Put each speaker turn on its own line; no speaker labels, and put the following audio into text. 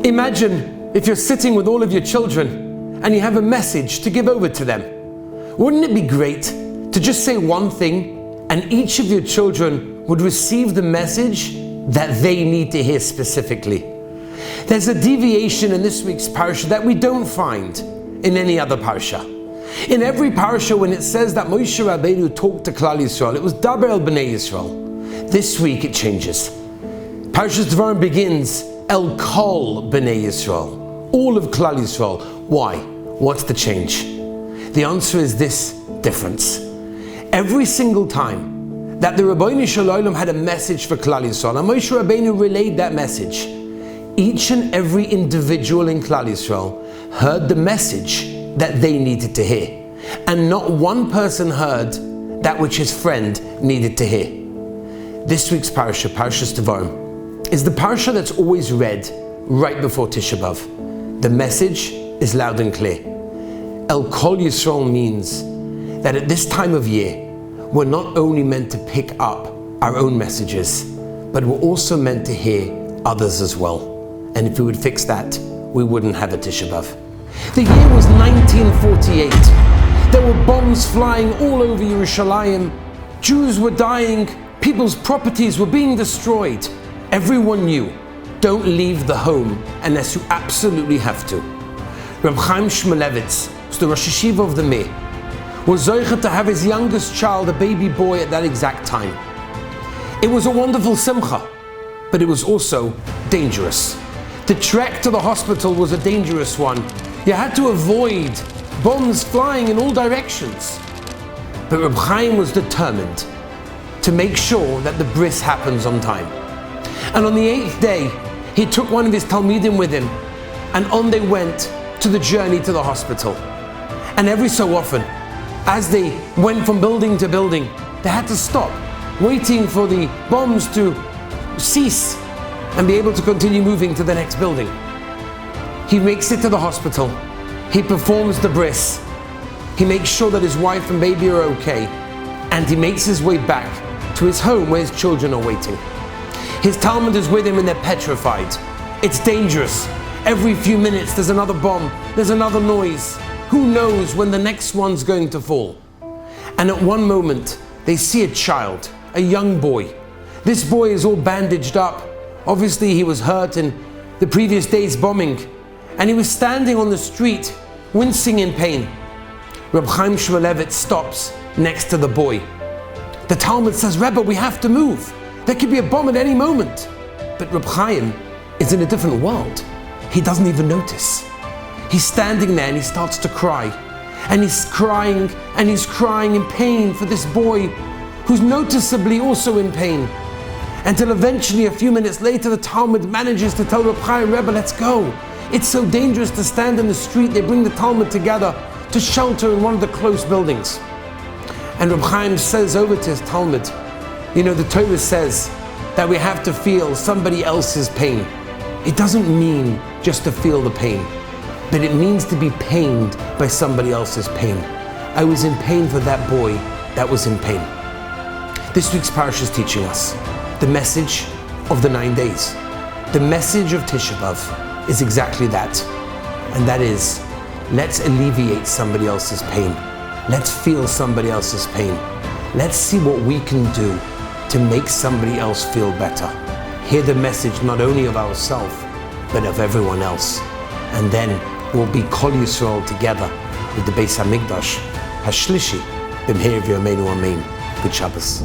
Imagine if you're sitting with all of your children and you have a message to give over to them. Wouldn't it be great to just say one thing and each of your children would receive the message that they need to hear specifically? There's a deviation in this week's parsha that we don't find in any other parsha. In every parsha, when it says that Moshe Rabbeinu talked to Klal Yisrael, it was Daber el Bnei Yisrael. This week it changes. Parshas Devorim begins El Kol Bnei Yisrael, all of Klal Yisrael. Why? What's the change? The answer is this difference. Every single time that the Ribbono Shel Olam had a message for Klal Yisrael, and Moshe Rabbeinu relayed that message, each and every individual in Klal Yisrael heard the message that they needed to hear. And not one person heard that which his friend needed to hear. This week's parsha, Parshas Devorim, is the parsha that's always read right before Tisha B'Av. The message is loud and clear. El Kol Yisrael means that at this time of year, we're not only meant to pick up our own messages, but we're also meant to hear others as well. And if we would fix that, we wouldn't have a Tisha B'Av. The year was 1948. There were bombs flying all over Yerushalayim. Jews were dying. People's properties were being destroyed. Everyone knew, don't leave the home unless you absolutely have to. Reb Chaim Shmulevitz was the Rosh Yeshiva of the Mir, was zocheh to have his youngest child, a baby boy, at that exact time. It was a wonderful simcha, but it was also dangerous. The trek to the hospital was a dangerous one. You had to avoid bombs flying in all directions. But Reb Chaim was determined to make sure that the bris happens on time. And on the 8th day, he took one of his Talmidim with him, and on they went to the journey to the hospital. And every so often, as they went from building to building, they had to stop, waiting for the bombs to cease and be able to continue moving to the next building. He makes it to the hospital. He performs the bris. He makes sure that his wife and baby are okay. And he makes his way back to his home where his children are waiting. His Talmud is with him and they're petrified. It's dangerous. Every few minutes there's another bomb, there's another noise. Who knows when the next one's going to fall? And at one moment, they see a child, a young boy. This boy is all bandaged up. Obviously he was hurt in the previous day's bombing. And he was standing on the street, wincing in pain. Reb Chaim Shmulevitz stops next to the boy. The Talmud says, Rebbe, we have to move. There could be a bomb at any moment. But Reb Chaim is in a different world. He doesn't even notice. He's standing there and he starts to cry. And he's crying in pain for this boy who's noticeably also in pain. Until eventually, a few minutes later, the Talmud manages to tell Reb Chaim, Rebbe, let's go. It's so dangerous to stand in the street. They bring the Talmud together to shelter in one of the close buildings. And Reb Chaim says over to his Talmud, you know, the Torah says that we have to feel somebody else's pain. It doesn't mean just to feel the pain, but it means to be pained by somebody else's pain. I was in pain for that boy that was in pain. This week's parsha is teaching us the message of the 9 days. The message of Tisha B'Av is exactly that. And that is, let's alleviate somebody else's pain. Let's feel somebody else's pain. Let's see what we can do to make somebody else feel better. Hear the message not only of ourselves, but of everyone else. And then we'll be Kol Yisrael together with the Beis HaMikdash, Hashlishi, B'mheir V'yameinu Amen. Good Shabbos.